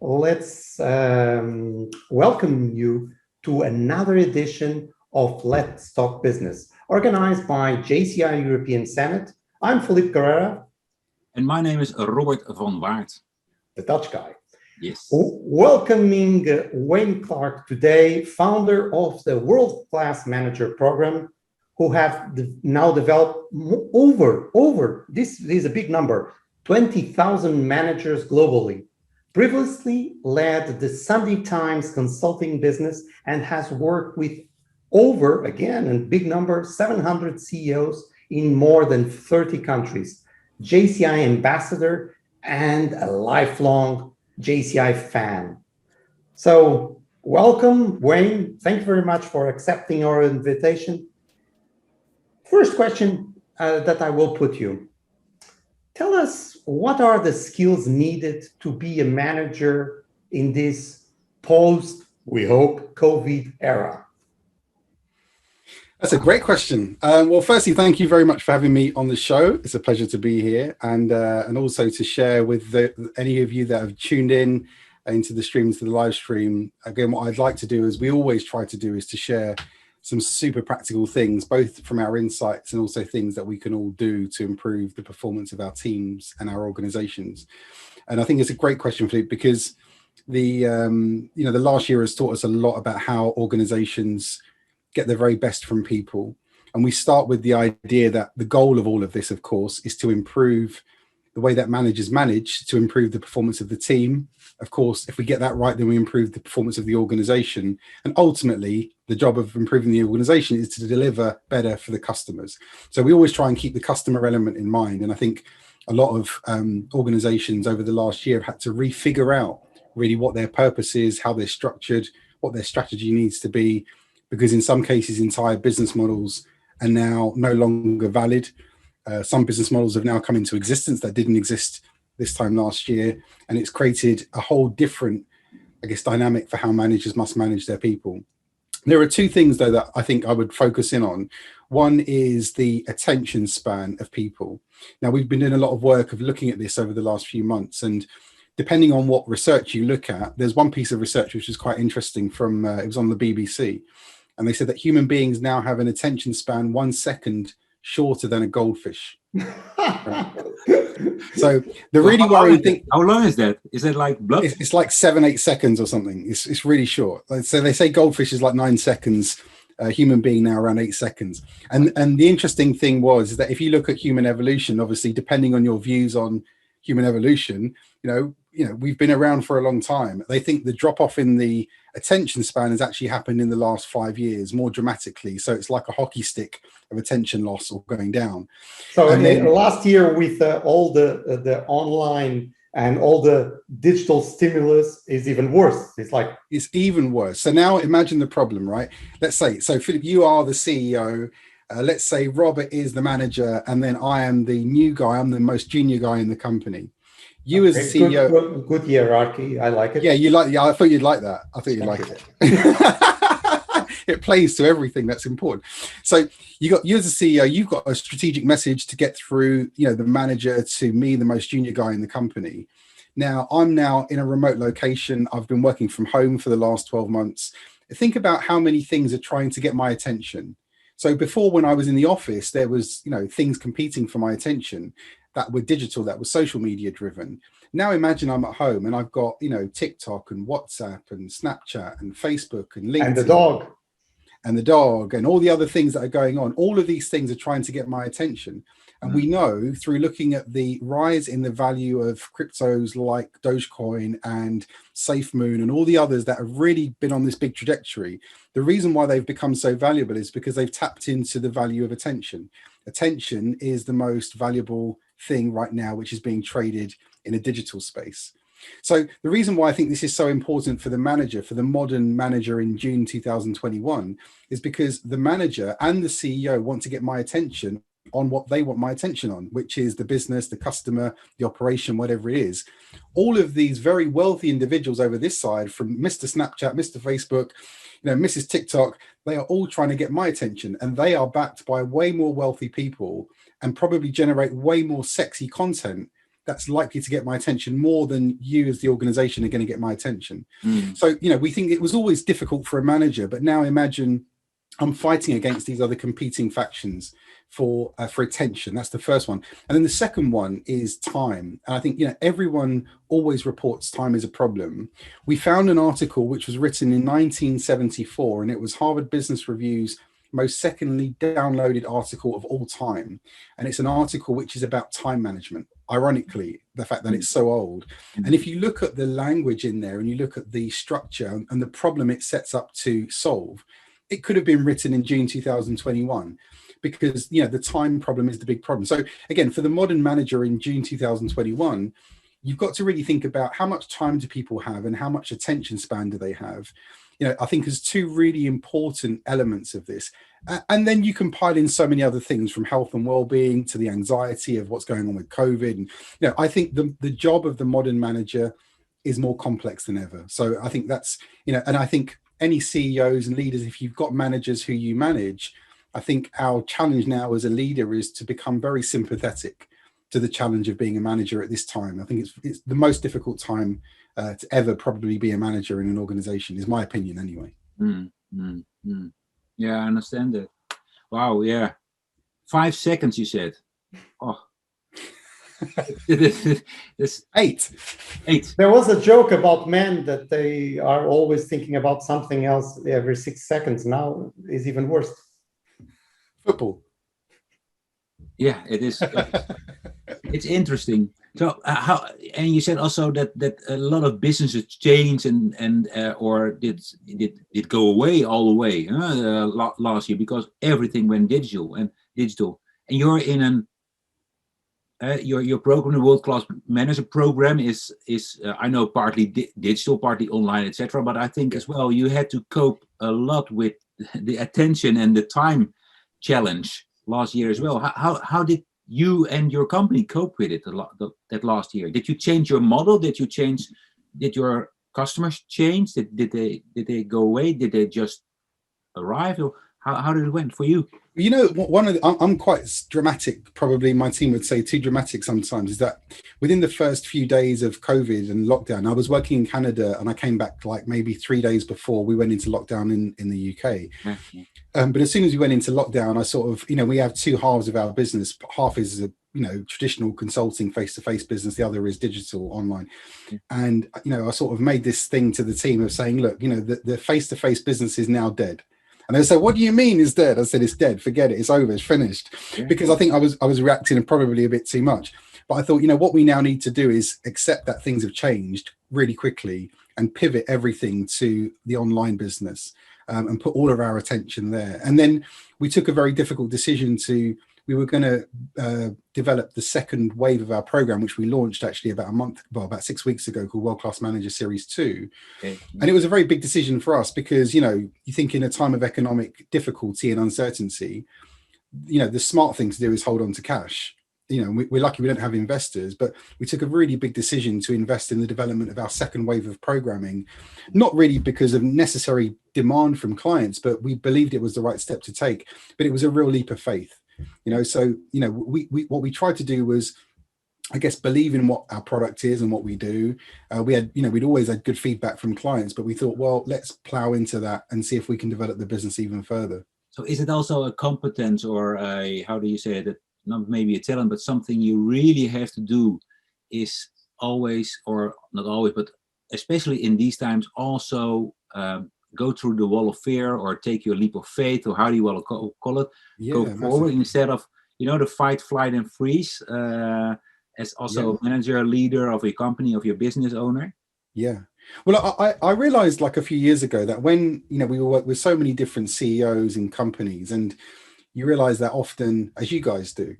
let's welcome you to another edition of Let's Talk Business, organized by JCI European Senate. I'm Philippe Carrera. And my name is Robert van Waart. The Dutch guy. Yes. Welcoming Wayne Clarke today, founder of the World Class Manager Program, who have now developed this is a big number, 20,000 managers globally. Previously led the Sunday Times consulting business and has worked with over, again, a big number, 700 CEOs in more than 30 countries, JCI ambassador and a lifelong JCI fan. So welcome, Wayne. Thank you very much for accepting our invitation. First question that I will put you. Tell us, what are the skills needed to be a manager in this post, we hope, COVID era? That's a great question. Well, firstly, thank you very much for having me on the show. It's a pleasure to be here and also to share with any of you that have tuned in into the stream, to the live stream. Again, what I'd like to do, as we always try to do, is to share some super practical things, both from our insights and also things that we can all do to improve the performance of our teams and our organizations. And I think it's a great question, Philippe, because the last year has taught us a lot about how organizations get the very best from people. And we start with the idea that the goal of all of this, of course, is to improve the way that managers manage, to improve the performance of the team. Of course, if we get that right, then we improve the performance of the organization. And ultimately, the job of improving the organization is to deliver better for the customers. So we always try and keep the customer element in mind. And I think a lot of organizations over the last year have had to refigure out really what their purpose is, how they're structured, what their strategy needs to be, because in some cases, entire business models are now no longer valid. Some business models have now come into existence that didn't exist this time last year, and it's created a whole different, I guess, dynamic for how managers must manage their people. There are two things, though, that I think I would focus in on. One is the attention span of people. Now, we've been doing a lot of work of looking at this over the last few months, and depending on what research you look at, there's one piece of research which is quite interesting from, it was on the BBC, and they said that human beings now have an attention span 1 second shorter than a goldfish. So the really worrying thing. How long is that? Is it like blood? It's like 7-8 seconds or something. It's really short. So they say goldfish is like 9 seconds. Human being now around 8 seconds. And the interesting thing was that if you look at human evolution, obviously, depending on your views on human evolution, we've been around for a long time. They think the drop off in the attention span has actually happened in the last 5 years, more dramatically. So it's like a hockey stick of attention loss or going down. So last year, with all the online and all the digital stimulus, is even worse. It's even worse. So now imagine the problem, right? Let's say, so Philip, you are the CEO. Let's say Robert is the manager, and then I am the new guy. I'm the most junior guy in the company. You as the CEO, good hierarchy. I like it. Yeah, you like. Yeah, I thought you'd like that. I thought you'd like it. It plays to everything that's important. So you as a CEO, you've got a strategic message to get through. The manager to me, the most junior guy in the company. Now I'm now in a remote location. I've been working from home for the last 12 months. Think about how many things are trying to get my attention. So before, when I was in the office, there was things competing for my attention that were digital, that were social media driven. Now imagine I'm at home and I've got, TikTok and WhatsApp and Snapchat and Facebook and LinkedIn. And the dog and all the other things that are going on. All of these things are trying to get my attention. And we know through looking at the rise in the value of cryptos like Dogecoin and SafeMoon and all the others that have really been on this big trajectory, the reason why they've become so valuable is because they've tapped into the value of attention. Attention is the most valuable thing right now, which is being traded in a digital space. So the reason why I think this is so important for the manager, for the modern manager in June 2021, is because the manager and the CEO want to get my attention on what they want my attention on, which is the business, the customer, the operation, whatever it is. All of these very wealthy individuals over this side, from Mr. Snapchat, Mr. Facebook, Mrs. TikTok, they are all trying to get my attention, and they are backed by way more wealthy people and probably generate way more sexy content that's likely to get my attention more than you as the organization are going to get my attention. So, we think it was always difficult for a manager, but now imagine I'm fighting against these other competing factions for attention. That's the first one. And then the second one is time. And I think, everyone always reports time is a problem. We found an article which was written in 1974, and it was Harvard Business Review's most secondly downloaded article of all time. And it's an article which is about time management. Ironically, the fact that it's so old. And if you look at the language in there and you look at the structure and the problem it sets up to solve, it could have been written in June 2021, because the time problem is the big problem. So again, for the modern manager in June 2021, you've got to really think about how much time do people have and how much attention span do they have. I think there's two really important elements of this. And then you can pile in so many other things, from health and well-being to the anxiety of what's going on with COVID. And I think the job of the modern manager is more complex than ever. So I think that's, and I think any CEOs and leaders, if you've got managers who you manage, I think our challenge now as a leader is to become very sympathetic to the challenge of being a manager at this time. I think it's the most difficult time to ever probably be a manager in an organization, is my opinion anyway. Yeah, I understand that. Wow, yeah. 5 seconds, you said. Oh. It's 8. There was a joke about men that they are always thinking about something else every 6 seconds. Now is even worse. Football. Yeah, it is. It's interesting. So how? And you said also that a lot of businesses change and or did go away all the way last year, because everything went digital. And you're in your program, the World Class Manager program, is I know partly digital, partly online, etc. But I think as well you had to cope a lot with the attention and the time challenge last year as well. How did you and your company cope with it that last year? Did you change your model? Did your customers change? Did they go away? Did they just arrive? Or how did it went for you? I'm quite dramatic. Probably my team would say too dramatic sometimes. Is that within the first few days of COVID and lockdown, I was working in Canada and I came back like maybe 3 days before we went into lockdown in the UK. Yeah. But as soon as we went into lockdown, I sort of, we have two halves of our business. Half is a traditional consulting face-to-face business. The other is digital online. And I sort of made this thing to the team of saying, look, the face-to-face business is now dead. And they said, what do you mean it's dead? I said, it's dead. Forget it. It's over. It's finished. Yeah. Because I think I was reacting probably a bit too much. But I thought, what we now need to do is accept that things have changed really quickly and pivot everything to the online business and put all of our attention there. And then we took a very difficult decision we were going to develop the second wave of our program, which we launched actually about 6 weeks ago, called World Class Manager Series 2. Okay. And it was a very big decision for us because, you think in a time of economic difficulty and uncertainty, the smart thing to do is hold on to cash. We're lucky we don't have investors, but we took a really big decision to invest in the development of our second wave of programming, not really because of necessary demand from clients, but we believed it was the right step to take. But it was a real leap of faith. So what we tried to do was, I guess, believe in what our product is and what we do. We'd always had good feedback from clients, but we thought, well, let's plow into that and see if we can develop the business even further. So is it also a competence or how do you say it? Not maybe a talent, but something you really have to do is always, or not always, but especially in these times, also go through the wall of fear or take your leap of faith, or how do you want to call it? Go forward instead of, the fight, flight, and freeze as also a manager, a leader of a company, of your business owner. Yeah. Well, I realized like a few years ago that when, we work with so many different CEOs and companies, and you realize that often, as you guys do,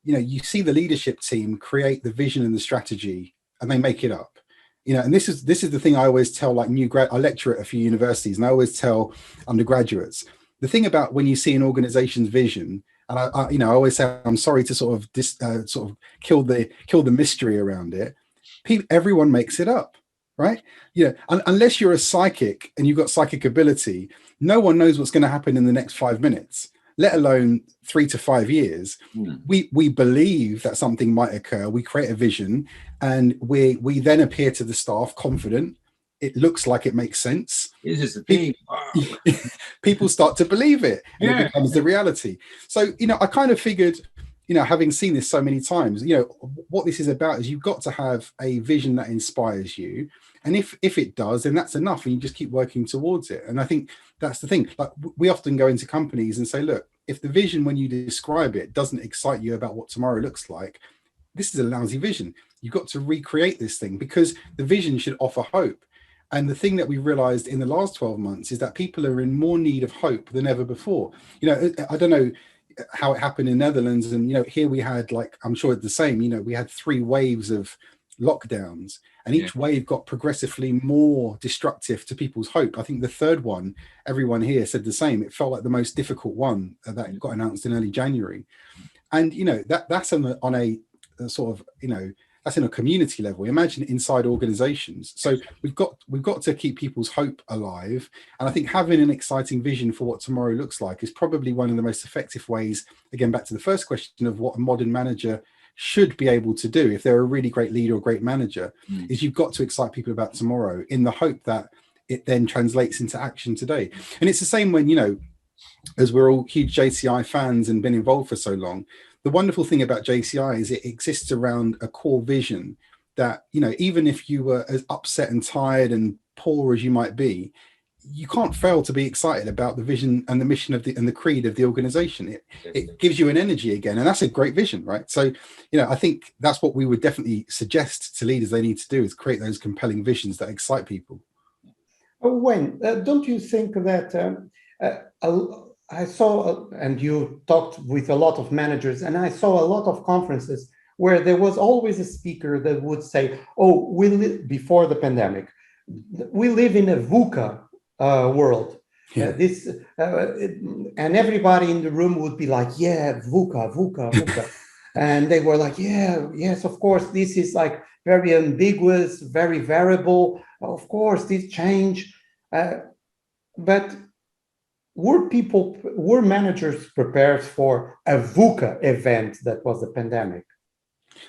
you see the leadership team create the vision and the strategy and they make it up. And this is the thing I always tell, like I lecture at a few universities, and I always tell undergraduates, the thing about when you see an organization's vision, and I always say, I'm sorry to sort of kill the mystery around it. Everyone makes it up, right? Unless you're a psychic and you've got psychic ability, no one knows what's going to happen in the next 5 minutes. let alone 3 to 5 years. Mm. We believe that something might occur. We create a vision, and we then appear to the staff confident. It looks like it makes sense. This is the thing. People start to believe it, and Yeah. it becomes the reality. So, I kind of figured, having seen this so many times, what this is about is you've got to have a vision that inspires you. And if it does, then that's enough, and you just keep working towards it. And I think that's the thing. Like, we often go into companies and say, look, if the vision, when you describe it, doesn't excite you about what tomorrow looks like, this is a lousy vision. You've got to recreate this thing, because the vision should offer hope. And the thing that we realized in the last 12 months is that people are in more need of hope than ever before. I don't know how it happened in Netherlands. And, here we had, like, I'm sure it's the same, we had 3 waves of lockdowns, and each wave got progressively more destructive to people's hope. I think the third one, everyone here said the same. It felt like the most difficult one that got announced in early January. And, that's on a sort of, that's in a community level. Imagine inside organizations. So we've got to keep people's hope alive. And I think having an exciting vision for what tomorrow looks like is probably one of the most effective ways, again, back to the first question of what a modern manager should be able to do if they're a really great leader or great manager, is you've got to excite people about tomorrow in the hope that it then translates into action today. And it's the same when, as we're all huge JCI fans and been involved for so long, the wonderful thing about JCI is it exists around a core vision that, even if you were as upset and tired and poor as you might be, you can't fail to be excited about the vision and the mission of and the creed of the organization. It gives you an energy again, and that's a great vision, right? So, I think that's what we would definitely suggest to leaders they need to do, is create those compelling visions that excite people. Wayne, don't you think that I saw, and you talked with a lot of managers, and I saw a lot of conferences where there was always a speaker that would say, oh, before the pandemic, we live in a VUCA world. Yeah. And everybody in the room would be like, yeah, VUCA. And they were like, yes, of course, this is like very ambiguous, very variable. Of course, this change. But were managers prepared for a VUCA event that was a pandemic?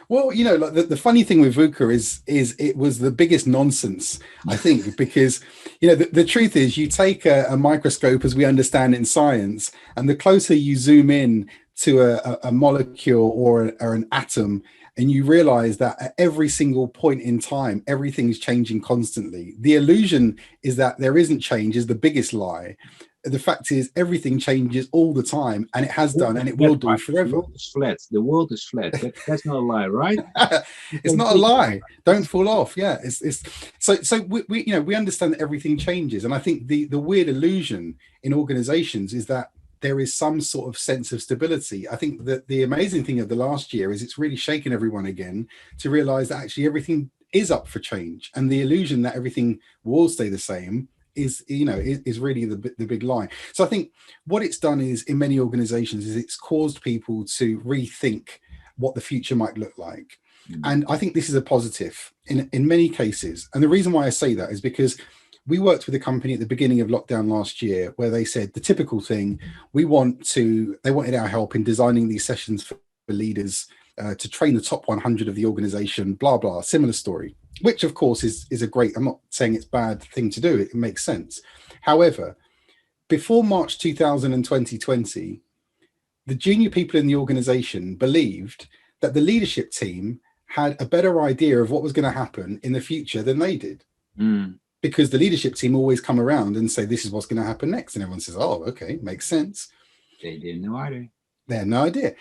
Well, like the funny thing with VUCA is it was the biggest nonsense, I think, because, the truth is, you take a microscope as we understand in science, and the closer you zoom in to a molecule or an atom, and you realize that at every single point in time, everything's changing constantly. The illusion is that there isn't change is the biggest lie. The fact is, everything changes all the time, and it has done, and it will do forever. The world is flat. The world is flat. That's not a lie, right? It's not a lie. Don't fall off. Yeah, so we understand that everything changes, and I think the weird illusion in organizations is that there is some sort of sense of stability. I think that the amazing thing of the last year is it's really shaken everyone again to realize that actually everything is up for change, and the illusion that everything will stay the same is really the big lie. So I think what it's done is, in many organizations, is it's caused people to rethink what the future might look like. And I think this is a positive in many cases. And the reason why I say that is because we worked with a company at the beginning of lockdown last year where they said the typical thing, they wanted our help in designing these sessions for leaders to train the top 100 of the organization, blah, blah, similar story. Which, of course, is a great, I'm not saying it's a bad thing to do. It makes sense. However, before March 2020, the junior people in the organization believed that the leadership team had a better idea of what was going to happen in the future than they did. Because the leadership team always come around and say, this is what's going to happen next. And everyone says, oh, okay, makes sense. They didn't know either. They had no idea.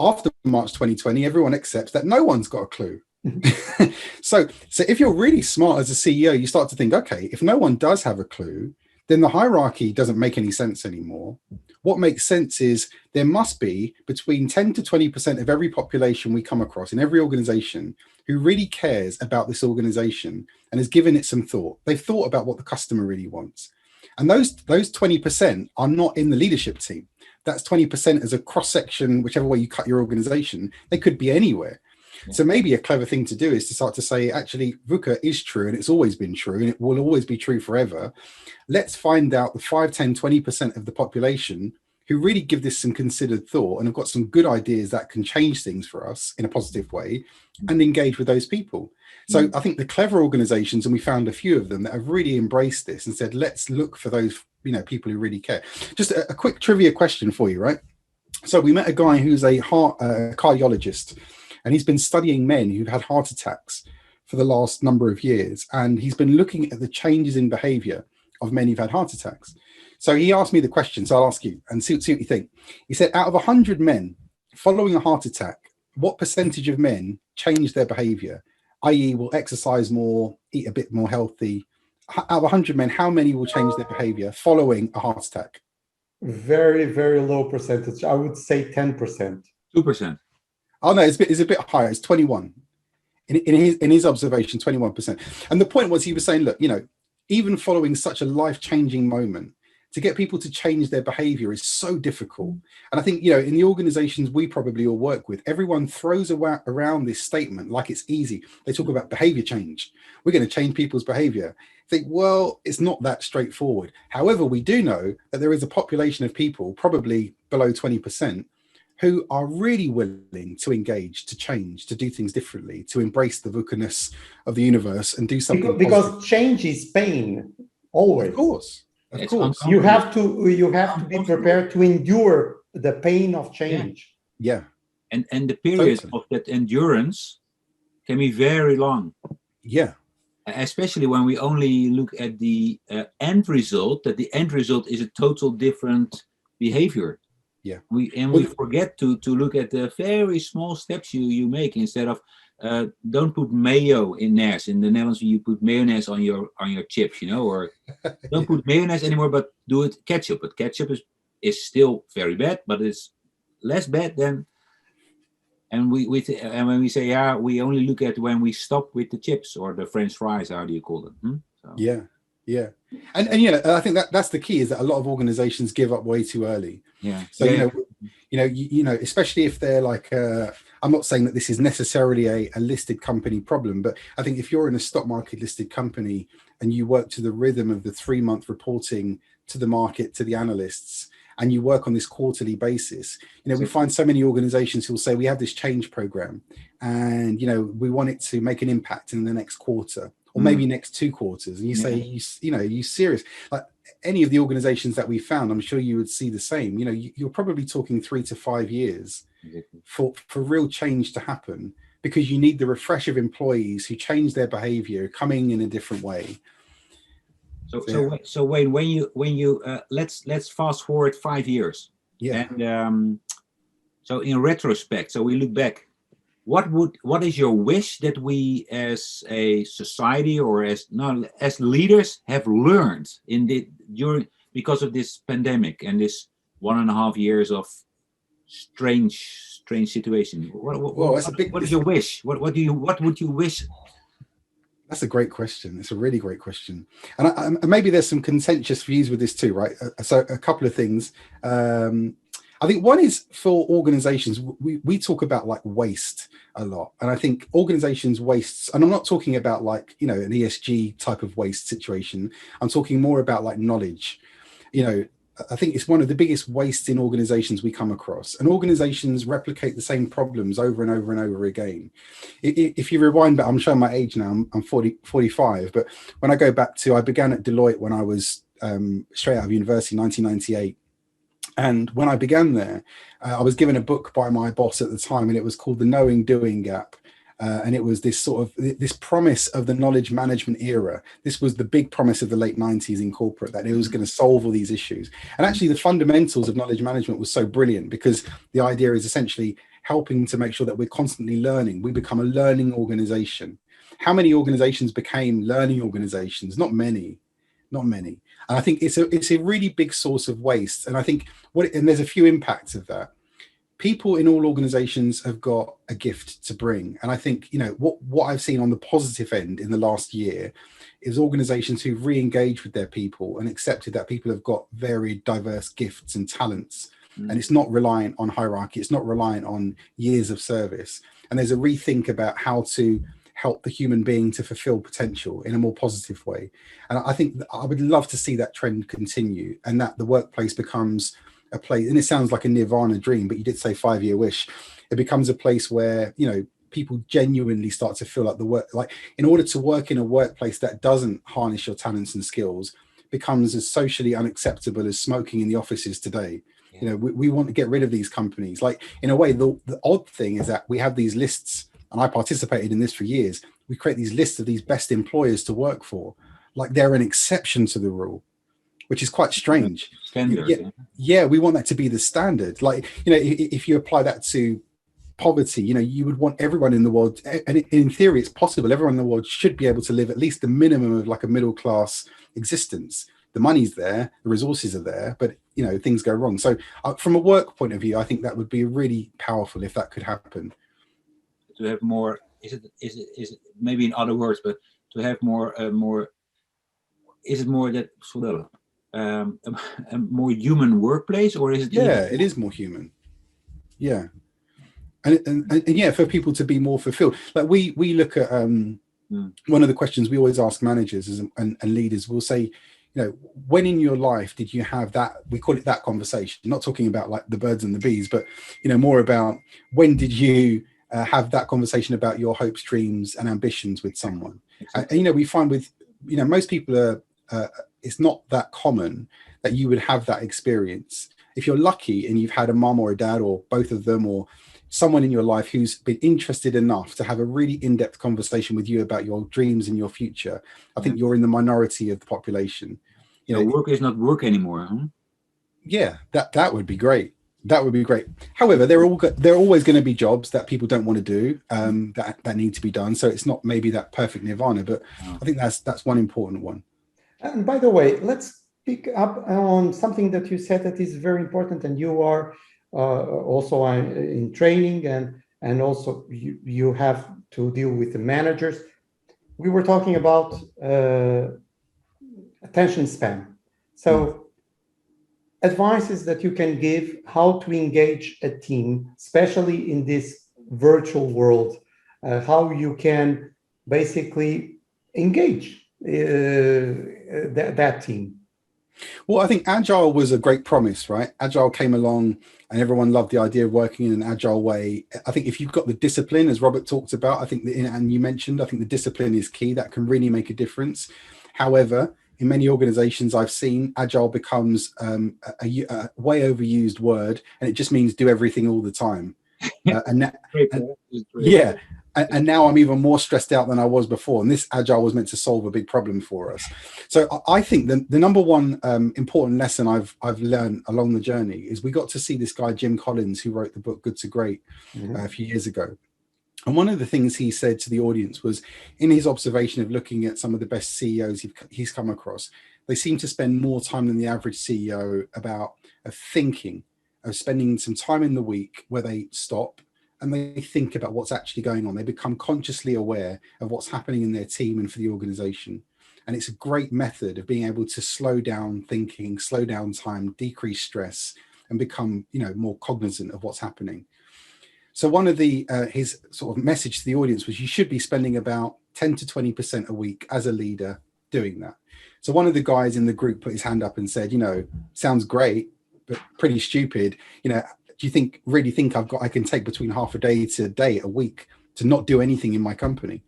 After March 2020, everyone accepts that no one's got a clue. So if you're really smart as a CEO, you start to think, okay, if no one does have a clue, then the hierarchy doesn't make any sense anymore. What makes sense is there must be between 10 to 20% of every population we come across in every organization who really cares about this organization and has given it some thought. They've thought about what the customer really wants. And those 20% are not in the leadership team. That's 20% as a cross-section, whichever way you cut your organization. They could be anywhere. So maybe a clever thing to do is to start to say, actually, VUCA is true and it's always been true and it will always be true forever. Let's find out the 5, 10, 20% of the population who really give this some considered thought and have got some good ideas that can change things for us in a positive way, and engage with those people. So I think the clever organizations, and we found a few of them that have really embraced this and said, let's look for those, people who really care. Just a quick trivia question for you, right? So we met a guy who's a cardiologist, and he's been studying men who've had heart attacks for the last number of years. And he's been looking at the changes in behavior of men who've had heart attacks. So he asked me the question, so I'll ask you and see what you think. He said, out of 100 men following a heart attack, what percentage of men change their behavior, i.e. will exercise more, eat a bit more healthy? Out of 100 men, how many will change their behavior following a heart attack? Very, very low percentage. I would say 10%. 2%. Oh no, it's a bit higher. It's 21. In his observation, 21%. And the point was, he was saying, look, even following such a life-changing moment, to get people to change their behavior is so difficult. And I think, in the organizations we probably all work with, everyone throws around this statement like it's easy. They talk about behavior change. We're going to change people's behavior. Think, well, it's not that straightforward. However, we do know that there is a population of people, probably below 20%, who are really willing to engage, to change, to do things differently, to embrace the VUCA-ness of the universe and do something because positive. Change is pain, always. Of course. You have to be prepared to endure the pain of change. Yeah. And the period of that endurance can be very long. Yeah. Especially when we only look at the end result, that the end result is a total different behavior. Yeah. We forget to look at the very small steps you make, instead of don't put mayo in Nes. In the Netherlands, you put mayonnaise on your chips, or don't put mayonnaise anymore, but do it ketchup. But ketchup is still very bad, but it's less bad than. And when we say we only look at when we stop with the chips or the French fries. How do you call them? So. Yeah. And I think that's the key, is that a lot of organizations give up way too early. Yeah. So especially if they're like, I'm not saying that this is necessarily a listed company problem, but I think if you're in a stock market listed company and you work to the rhythm of the 3-month reporting to the market, to the analysts, and you work on this quarterly basis, we find so many organizations who will say, we have this change program and, we want it to make an impact in the next quarter, or maybe next 2 quarters. And you say, you serious? Like any of the organizations that we found, I'm sure you would see the same. You're probably talking 3 to 5 years for real change to happen, because you need the refresh of employees who change their behavior, coming in a different way. So Wayne, when you let's fast forward 5 years. Yeah. And so in retrospect, so we look back, what is your wish that we as a society, or as leaders, have learned because of this pandemic and this 1.5 years of strange situation? What is your wish? What would you wish? That's a great question. It's a really great question. And maybe there's some contentious views with this too, right? So a couple of things. I think one is, for organizations, we talk about like waste a lot. And I think organizations waste, and I'm not talking about like, an ESG type of waste situation. I'm talking more about like knowledge. I think it's one of the biggest wastes in organizations we come across, and organizations replicate the same problems over and over and over again. If you rewind back, I'm showing my age now, I'm 45, but when I go back to, I began at Deloitte when I was straight out of university, 1998. And when I began there, I was given a book by my boss at the time, and it was called The Knowing Doing Gap. And it was this sort of this promise of the knowledge management era. This was the big promise of the late 90s in corporate, that it was going to solve all these issues. And actually the fundamentals of knowledge management was so brilliant, because the idea is essentially helping to make sure that we're constantly learning. We become a learning organization. How many organizations became learning organizations? Not many. And I think it's a really big source of waste. And I think and there's a few impacts of that. People in all organizations have got a gift to bring. And I think, what I've seen on the positive end in the last year is organizations who've re-engaged with their people and accepted that people have got very diverse gifts and talents. And it's not reliant on hierarchy. It's not reliant on years of service. And there's a rethink about how to help the human being to fulfill potential in a more positive way. And I think I would love to see that trend continue, and that the workplace becomes a place, and it sounds like a nirvana dream, but you did say 5-year wish. It becomes a place where, you know, people genuinely start to feel like the work, like in order to work in a workplace that doesn't harness your talents and skills, becomes as socially unacceptable as smoking in the offices today. Yeah. You know, we want to get rid of these companies. Like, in a way, the odd thing is that we have these lists, and I participated in this for years. We create these lists of these best employers to work for, like they're an exception to the rule, which is quite strange. Standard, yeah, we want that to be the standard. Like, you know, if you apply that to poverty, you know, you would want everyone in the world, and in theory it's possible, everyone in the world should be able to live at least the minimum of like a middle class existence. The money's there, the resources are there, but you know, things go wrong. So from a work point of view, I think that would be really powerful if that could happen. To have more, is it maybe in other words, but to have more is it more that sort of a more human workplace, or is it? Yeah, it is more human. Yeah. And yeah, for people to be more fulfilled. Like we look at one of the questions we always ask managers and leaders, we'll say, you know, when in your life did you have that, we call it that conversation, not talking about like the birds and the bees, but, you know, more about when did you have that conversation about your hopes, dreams and ambitions with someone. And you know, we find with, you know, most people are, it's not that common that you would have that experience. If you're lucky and you've had a mum or a dad or both of them, or someone in your life who's been interested enough to have a really in-depth conversation with you about your dreams and your future, I think you're in the minority of the population. You know, work is not work anymore, huh? Yeah, that would be great. That would be great. However, there are always going to be jobs that people don't want to do, that need to be done. So it's not maybe that perfect nirvana, but I think that's one important one. And by the way, let's pick up on something that you said that is very important, and you are also in training, and also you have to deal with the managers. We were talking about attention span. So advices that you can give how to engage a team, especially in this virtual world, how you can basically engage that team. Well, I think Agile was a great promise, right? Agile came along and everyone loved the idea of working in an Agile way. I think if you've got the discipline, as Robert talked about, I think, and you mentioned, I think the discipline is key. That can really make a difference. However, in many organizations I've seen, Agile becomes a way overused word, and it just means do everything all the time. And now I'm even more stressed out than I was before. And this Agile was meant to solve a big problem for us. So I think the number one important lesson I've learned along the journey is we got to see this guy, Jim Collins, who wrote the book Good to Great a few years ago. And one of the things he said to the audience was, in his observation of looking at some of the best CEOs he's come across, they seem to spend more time than the average CEO about thinking, of spending some time in the week where they stop and they think about what's actually going on. They become consciously aware of what's happening in their team and for the organization. And it's a great method of being able to slow down thinking, slow down time, decrease stress, and become, you know, more cognizant of what's happening. So one of his sort of message to the audience was, you should be spending about 10 to 20% a week as a leader doing that. So one of the guys in the group put his hand up and said, you know, sounds great, but pretty stupid. You know, do you really think I can take between half a day to a day a week to not do anything in my company?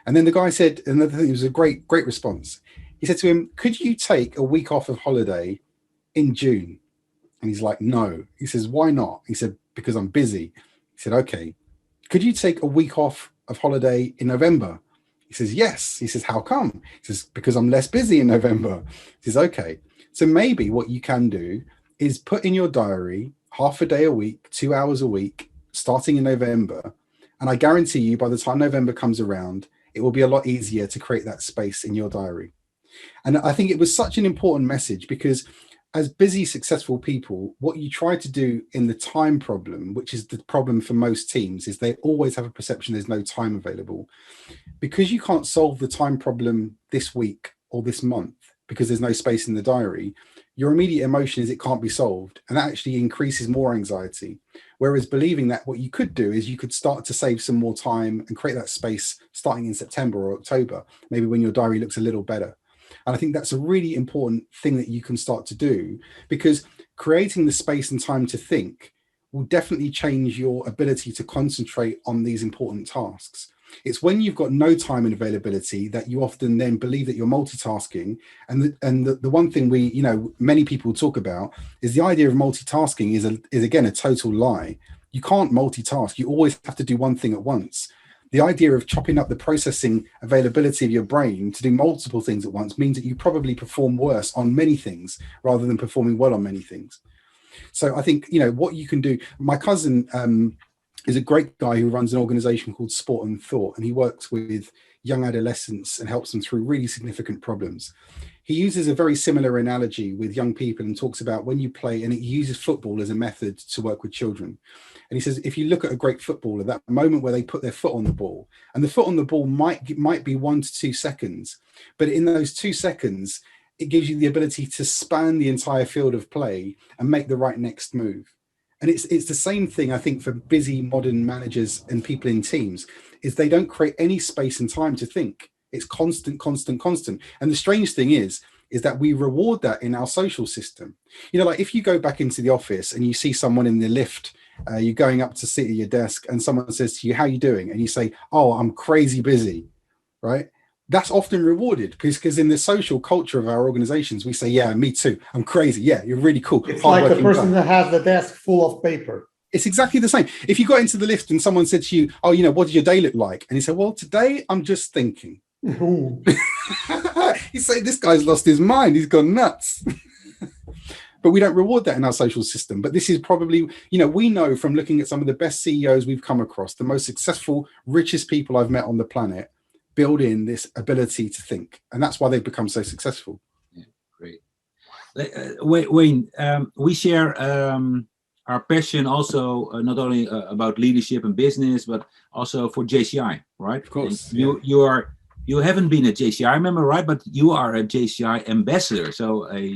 And then the guy said, another thing, it was a great response. He said to him, could you take a week off of holiday in June? And he's like, no. He says, why not? He said, because I'm busy. He said, okay. Could you take a week off of holiday in November? He says, yes. He says, how come? He says, because I'm less busy in November. He says, okay. So maybe what you can do is put in your diary half a day a week, 2 hours a week, starting in November. And I guarantee you, by the time November comes around, it will be a lot easier to create that space in your diary. And I think it was such an important message, because as busy, successful people, what you try to do in the time problem, which is the problem for most teams, is they always have a perception there's no time available. Because you can't solve the time problem this week or this month because there's no space in the diary, your immediate emotion is it can't be solved. And that actually increases more anxiety. Whereas believing that what you could do is you could start to save some more time and create that space starting in September or October, maybe when your diary looks a little better. And I think that's a really important thing that you can start to do, because creating the space and time to think will definitely change your ability to concentrate on these important tasks. It's when you've got no time and availability that you often then believe that you're multitasking. And the one thing many people talk about is the idea of multitasking is again a total lie. You can't multitask. You always have to do one thing at once. The idea of chopping up the processing availability of your brain to do multiple things at once means that you probably perform worse on many things rather than performing well on many things. So I think, what you can do, my cousin is a great guy who runs an organization called Sport and Thought, and he works with young adolescents and helps them through really significant problems. He uses a very similar analogy with young people and talks about when you play, and he uses football as a method to work with children. And he says, if you look at a great footballer, that moment where they put their foot on the ball, and the foot on the ball might be 1 to 2 seconds, but in those 2 seconds, it gives you the ability to span the entire field of play and make the right next move. And it's the same thing, I think, for busy modern managers and people in teams, is they don't create any space and time to think. It's constant. And the strange thing is that we reward that in our social system. Like if you go back into the office and you see someone in the lift, you're going up to sit at your desk and someone says to you, how are you doing? And you say, oh, I'm crazy busy, right? That's often rewarded because in the social culture of our organizations, we say, yeah, me too. I'm crazy. Yeah, you're really cool. It's like the person that has the desk full of paper. It's exactly the same. If you got into the lift and someone said to you, oh, what did your day look like? And you say, well, today I'm just thinking. You say, this guy's lost his mind. He's gone nuts. But we don't reward that in our social system. But this is probably, we know from looking at some of the best CEOs we've come across, the most successful, richest people I've met on the planet, build in this ability to think, and that's why they've become so successful. Yeah, great. Wayne, we share our passion also not only about leadership and business, but also for JCI, right? Of course. You haven't been a JCI member, right? But you are a JCI ambassador, so a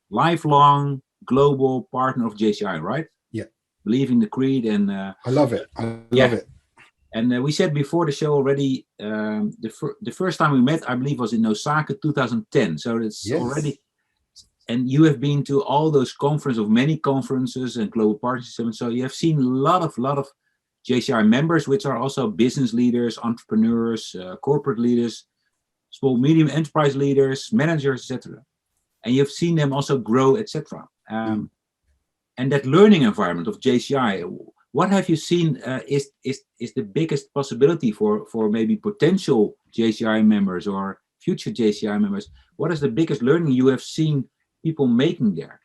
lifelong global partner of JCI, right? Yeah. Believing the creed and I love it. I love it. And we said before the show already, the first time we met, I believe, was in Osaka 2010. So it's already, and you have been to all those many conferences and global partnerships. So you have seen a lot of JCI members, which are also business leaders, entrepreneurs, corporate leaders, small, medium enterprise leaders, managers, etc. And you've seen them also grow, etc. And that learning environment of JCI. What have you seen is the biggest possibility for maybe potential JCI members or future JCI members? What is the biggest learning you have seen people making there?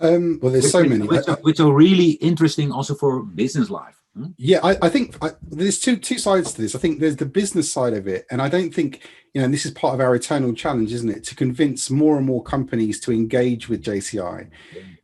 Well, there's so many. Which are really interesting also for business life. Yeah, I think there's two sides to this. I think there's the business side of it. And I don't think, and this is part of our eternal challenge, isn't it? To convince more and more companies to engage with JCI.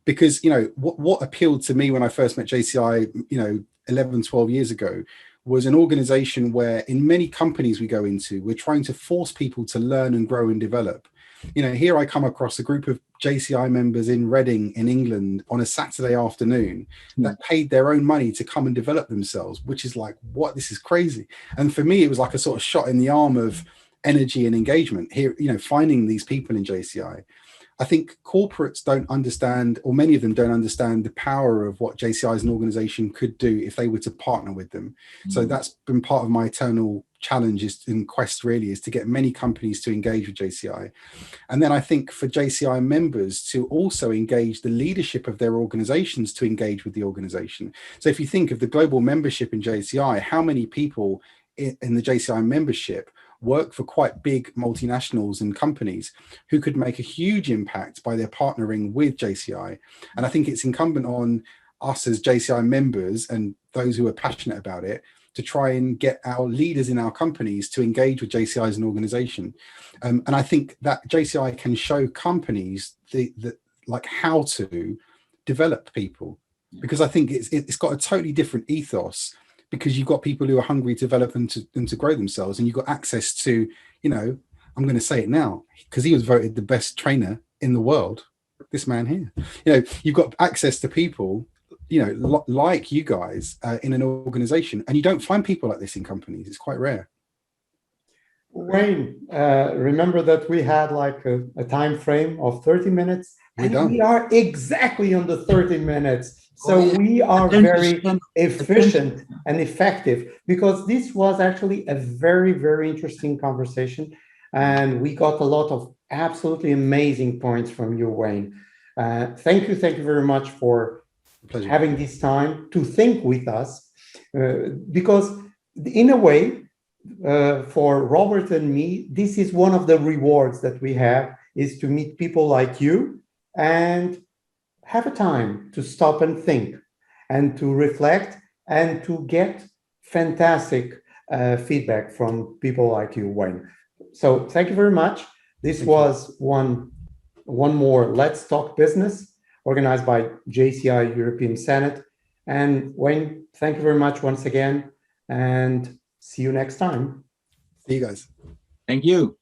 Because, what appealed to me when I first met JCI, 11, 12 years ago, was an organization where in many companies we go into, we're trying to force people to learn and grow and develop. Here I come across a group of JCI members in Reading in England on a Saturday afternoon that paid their own money to come and develop themselves, which is like, what? This is crazy. And for me, it was like a sort of shot in the arm of energy and engagement here, finding these people in JCI. I think corporates don't understand, or many of them don't understand, the power of what JCI as an organization could do if they were to partner with them. So that's been part of my eternal challenge in quest, really, is to get many companies to engage with JCI. And then I think for JCI members to also engage the leadership of their organizations to engage with the organization. So if you think of the global membership in JCI, how many people in the JCI membership work for quite big multinationals and companies who could make a huge impact by their partnering with JCI. And I think it's incumbent on us as JCI members and those who are passionate about it to try and get our leaders in our companies to engage with JCI as an organization. And I think that JCI can show companies like how to develop people, because I think it's got a totally different ethos, because you've got people who are hungry to develop and to grow themselves, and you've got access to, I'm going to say it now, because he was voted the best trainer in the world, this man here. You've got access to people, like you guys in an organization, and you don't find people like this in companies. It's quite rare. Wayne, remember that we had like a time frame of 30 minutes We're And done. we are exactly on the 30 minutes. So Oh, yeah. we are Attention very span- efficient and effective, because this was actually a very, very interesting conversation. And we got a lot of absolutely amazing points from you, Wayne. Thank you very much for Pleasure. having this time to think with us, because in a way, for Robert and me, this is one of the rewards that we have, is to meet people like you and have a time to stop and think and to reflect and to get fantastic feedback from people like you, Wayne. So thank you very much. This was one more Let's Talk Business, organized by JCI European Senate. And Wayne, thank you very much once again, and see you next time. See you guys. Thank you.